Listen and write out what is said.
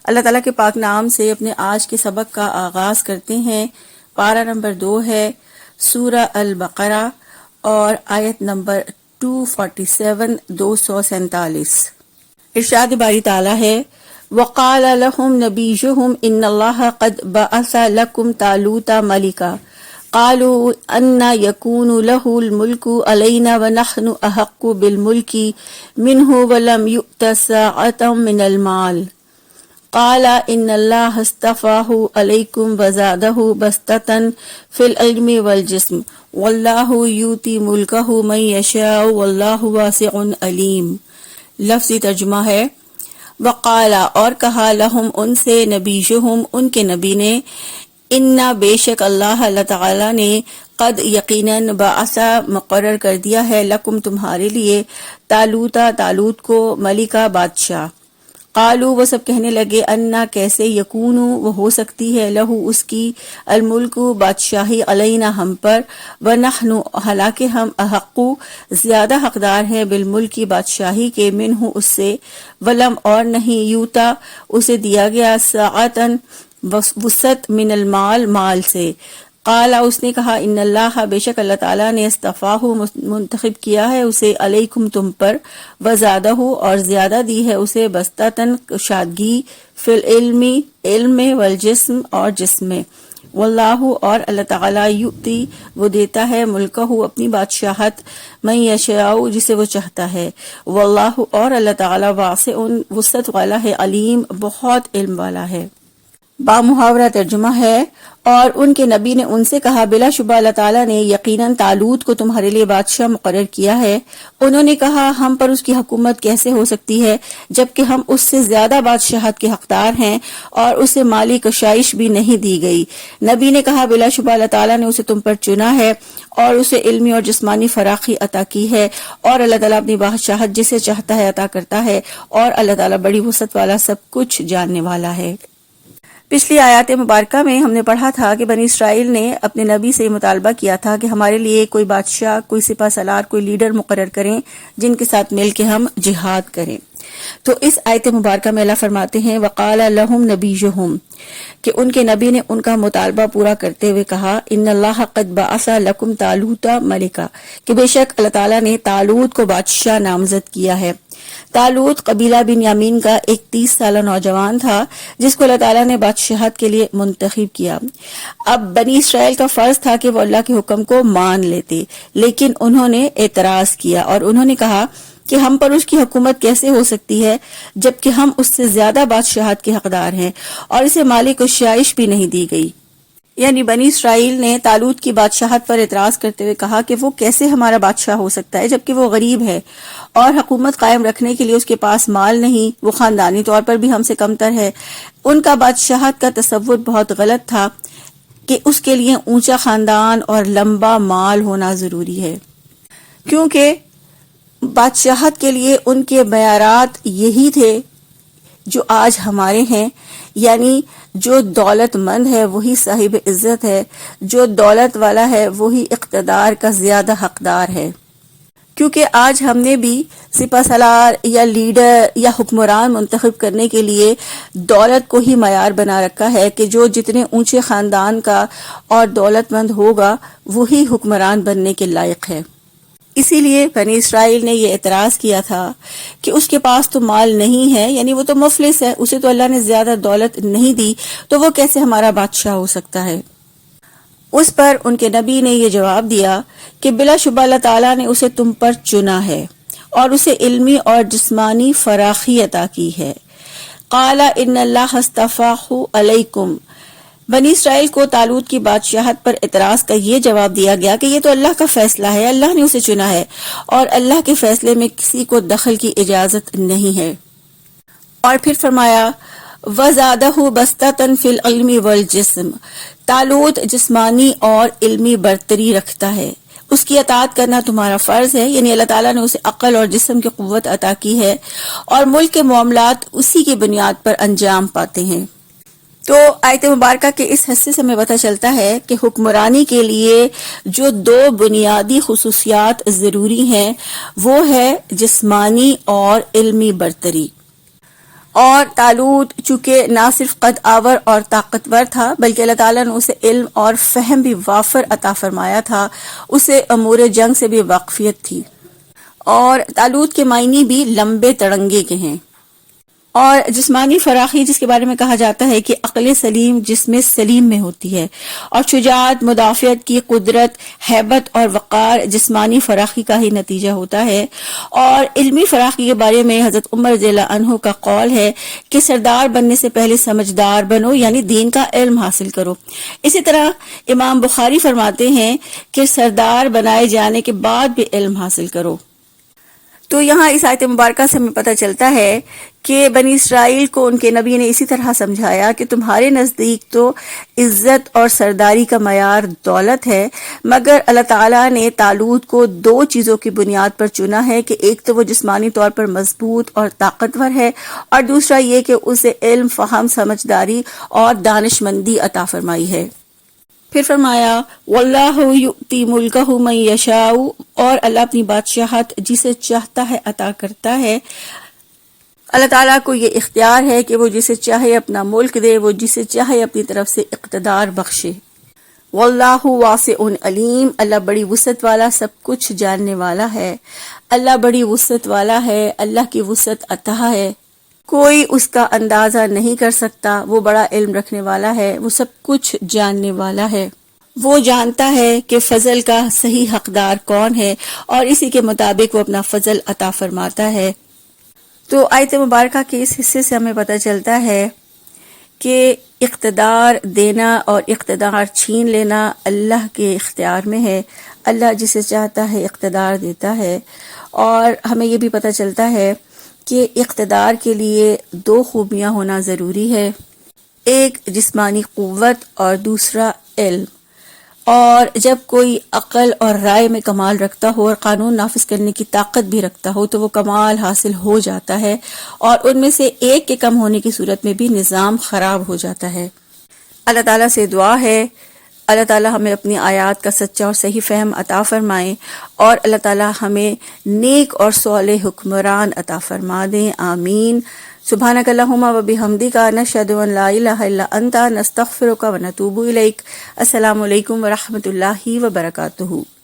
اللہ تعالیٰ کے پاک نام سے اپنے آج کے سبق کا آغاز کرتے ہیں۔ پارہ نمبر 2 ہے سورہ البقرہ اور آیت نمبر 247 247۔ ارشاد باری تعالیٰ ہے وَقَالَ لَهُمْ نَبِيُّهُمْ إِنَّ اللَّهَ قَدْ بَعَثَ لَكُمْ طَالُوتَ مَلِكًا قالوا أن يكون له الملك علينا ونحن أحق بالملك منه ولم يؤت ساعة من المال قال إن الله اصطفاه عليكم وزاده بسطة في العلم والجسم والله يؤتي ملكه من يشاء والله واسع عليم۔ لفظی ترجمہ ہے وقالا اور کہا لہم ان سے نبیہم ان کے نبی نے انا بے شک اللہ تعالی نے قد یقیناً بعثا مقرر کر دیا ہے لکم تمہارے لیے طالوت کو ملکہ بادشاہ۔ قالو وہ سب کہنے لگے انا کیسے یکونو وہ ہو سکتی ہے لہو اس کی الملک بادشاہی علینا ہم پر ونحن حالانکہ ہم احقو زیادہ حقدار ہیں بالملک بادشاہی کے منہ اس سے ولم اور نہیں یوتا اسے دیا گیا ساعتن وسط من المال مال سے۔ قالا اس نے کہا ان اللہ بے شک اللہ تعالیٰ نے اصطفاہ منتخب کیا ہے اسے علیکم تم پر وزادہ اور زیادہ دی ہے اسے بسطتاً کشادگی فی العلم علم میں والجسم اور جسم میں واللہ اور اللہ تعالیٰ یؤتی وہ دیتا ہے ملکہ اپنی بادشاہت من یشاء جسے وہ چاہتا ہے واللہ اور اللہ تعالیٰ واسع وسعت والا ہے علیم بہت علم والا ہے۔ بامحاورہ ترجمہ ہے اور ان کے نبی نے ان سے کہا بلا شبہ اللہ تعالیٰ نے یقیناً طالوت کو تمہارے لیے بادشاہ مقرر کیا ہے۔ انہوں نے کہا ہم پر اس کی حکومت کیسے ہو سکتی ہے جبکہ ہم اس سے زیادہ بادشاہت کے حقدار ہیں اور اسے مالی کشائش بھی نہیں دی گئی۔ نبی نے کہا بلا شبہ اللہ تعالیٰ نے اسے تم پر چنا ہے اور اسے علمی اور جسمانی فراخی عطا کی ہے اور اللہ تعالیٰ اپنی بادشاہت جسے چاہتا ہے عطا کرتا ہے اور اللہ تعالیٰ بڑی وسعت والا سب کچھ جاننے والا ہے۔ پچھلی آیات مبارکہ میں ہم نے پڑھا تھا کہ بنی اسرائیل نے اپنے نبی سے مطالبہ کیا تھا کہ ہمارے لیے کوئی بادشاہ کوئی سپہ سالار کوئی لیڈر مقرر کریں جن کے ساتھ مل کے ہم جہاد کریں۔ تو اس آیت مبارکہ میں اللہ فرماتے ہیں وقال لہم نبیہم کہ ان کے نبی نے ان کا مطالبہ پورا کرتے ہوئے کہا ان اللہ قد بعث لکم طالوت ملکا کہ بے شک اللہ تعالیٰ نے طالوت کو بادشاہ نامزد کیا ہے۔ طالوت قبیلہ بنیامین کا ایک 30 سالہ نوجوان تھا جس کو اللہ تعالیٰ نے بادشاہت کے لیے منتخب کیا۔ اب بنی اسرائیل کا فرض تھا کہ وہ اللہ کے حکم کو مان لیتے لیکن انہوں نے اعتراض کیا اور انہوں نے کہا کہ ہم پر اس کی حکومت کیسے ہو سکتی ہے جبکہ ہم اس سے زیادہ بادشاہت کے حقدار ہیں اور اسے مالی کشائش بھی نہیں دی گئی۔ یعنی بنی اسرائیل نے طالوت کی بادشاہت پر اعتراض کرتے ہوئے کہا کہ وہ کیسے ہمارا بادشاہ ہو سکتا ہے جبکہ وہ غریب ہے اور حکومت قائم رکھنے کے لیے اس کے پاس مال نہیں، وہ خاندانی طور پر بھی ہم سے کمتر ہے۔ ان کا بادشاہت کا تصور بہت غلط تھا کہ اس کے لیے اونچا خاندان اور لمبا مال ہونا ضروری ہے، کیونکہ بادشاہت کے لیے ان کے معیارات یہی تھے جو آج ہمارے ہیں، یعنی جو دولت مند ہے وہی صاحب عزت ہے، جو دولت والا ہے وہی اقتدار کا زیادہ حقدار ہے۔ کیونکہ آج ہم نے بھی سپہ سالار یا لیڈر یا حکمران منتخب کرنے کے لیے دولت کو ہی معیار بنا رکھا ہے کہ جو جتنے اونچے خاندان کا اور دولت مند ہوگا وہی حکمران بننے کے لائق ہے۔ اسی لیے بنی اسرائیل نے یہ اعتراض کیا تھا کہ اس کے پاس تو مال نہیں ہے، یعنی وہ تو مفلس ہے، اسے تو اللہ نے زیادہ دولت نہیں دی تو وہ کیسے ہمارا بادشاہ ہو سکتا ہے۔ اس پر ان کے نبی نے یہ جواب دیا کہ بلا شبہ اللہ تعالیٰ نے اسے تم پر چنا ہے اور اسے علمی اور جسمانی فراخی عطا کی ہے۔ قال ان اللہ اصطفاہ علیکم، بنی اسرائیل کو طالوت کی بادشاہت پر اعتراض کا یہ جواب دیا گیا کہ یہ تو اللہ کا فیصلہ ہے، اللہ نے اسے چنا ہے اور اللہ کے فیصلے میں کسی کو دخل کی اجازت نہیں ہے۔ اور پھر فرمایا وَزَادَهُ بَسْطَةً فِي الْعِلْمِ وَالْجِسْمِ، طالوت جسمانی اور علمی برتری رکھتا ہے، اس کی اطاعت کرنا تمہارا فرض ہے، یعنی اللہ تعالیٰ نے اسے عقل اور جسم کی قوت عطا کی ہے اور ملک کے معاملات اسی کی بنیاد پر انجام پاتے ہیں۔ تو آیت مبارکہ کے اس حصے سے ہمیں پتہ چلتا ہے کہ حکمرانی کے لیے جو دو بنیادی خصوصیات ضروری ہیں وہ ہے جسمانی اور علمی برتری، اور طالوت چونکہ نہ صرف قد آور اور طاقتور تھا بلکہ اللہ تعالیٰ نے اسے علم اور فہم بھی وافر عطا فرمایا تھا، اسے امور جنگ سے بھی واقفیت تھی، اور طالوت کے معنی بھی لمبے تڑنگے کے ہیں۔ اور جسمانی فراخی جس کے بارے میں کہا جاتا ہے کہ عقل سلیم جسم سلیم میں ہوتی ہے، اور شجاعت، مدافعت کی قدرت، ہیبت اور وقار جسمانی فراخی کا ہی نتیجہ ہوتا ہے۔ اور علمی فراخی کے بارے میں حضرت عمر رضی اللہ عنہ کا قول ہے کہ سردار بننے سے پہلے سمجھدار بنو، یعنی دین کا علم حاصل کرو۔ اسی طرح امام بخاری فرماتے ہیں کہ سردار بنائے جانے کے بعد بھی علم حاصل کرو۔ تو یہاں اس آیت مبارکہ سے ہمیں پتہ چلتا ہے کہ بنی اسرائیل کو ان کے نبی نے اسی طرح سمجھایا کہ تمہارے نزدیک تو عزت اور سرداری کا معیار دولت ہے، مگر اللہ تعالیٰ نے طالوت کو 2 چیزوں کی بنیاد پر چنا ہے کہ ایک تو وہ جسمانی طور پر مضبوط اور طاقتور ہے، اور دوسرا یہ کہ اسے علم، فہم، سمجھداری اور دانشمندی عطا فرمائی ہے۔ پھر فرمایا واللہ یؤتی ملکہ من یشاء، اور اللہ اپنی بادشاہت جسے چاہتا ہے عطا کرتا ہے۔ اللہ تعالیٰ کو یہ اختیار ہے کہ وہ جسے چاہے اپنا ملک دے، وہ جسے چاہے اپنی طرف سے اقتدار بخشے۔ واللہ واسع علیم، اللہ بڑی وسعت والا، سب کچھ جاننے والا ہے۔ اللہ بڑی وسعت والا ہے، اللہ کی وسعت عطا ہے، کوئی اس کا اندازہ نہیں کر سکتا۔ وہ بڑا علم رکھنے والا ہے، وہ سب کچھ جاننے والا ہے، وہ جانتا ہے کہ فضل کا صحیح حقدار کون ہے، اور اسی کے مطابق وہ اپنا فضل عطا فرماتا ہے۔ تو آیت مبارکہ کے اس حصے سے ہمیں پتہ چلتا ہے کہ اقتدار دینا اور اقتدار چھین لینا اللہ کے اختیار میں ہے۔ اللہ جسے چاہتا ہے اقتدار دیتا ہے، اور ہمیں یہ بھی پتہ چلتا ہے کہ اقتدار کے لیے 2 خوبیاں ہونا ضروری ہے، ایک جسمانی قوت اور دوسرا علم۔ اور جب کوئی عقل اور رائے میں کمال رکھتا ہو اور قانون نافذ کرنے کی طاقت بھی رکھتا ہو تو وہ کمال حاصل ہو جاتا ہے، اور ان میں سے ایک کے کم ہونے کی صورت میں بھی نظام خراب ہو جاتا ہے۔ اللہ تعالیٰ سے دعا ہے اللہ تعالیٰ ہمیں اپنی آیات کا سچا اور صحیح فہم عطا فرمائیں، اور اللہ تعالیٰ ہمیں نیک اور صالح حکمران عطا فرما دیں، آمین۔ سبحانک اللہم و بحمدک، نشہد ان لا الہ الا انت، نستغفرک و نتوب الیک۔ السلام علیکم ورحمۃ اللہ وبرکاتہ۔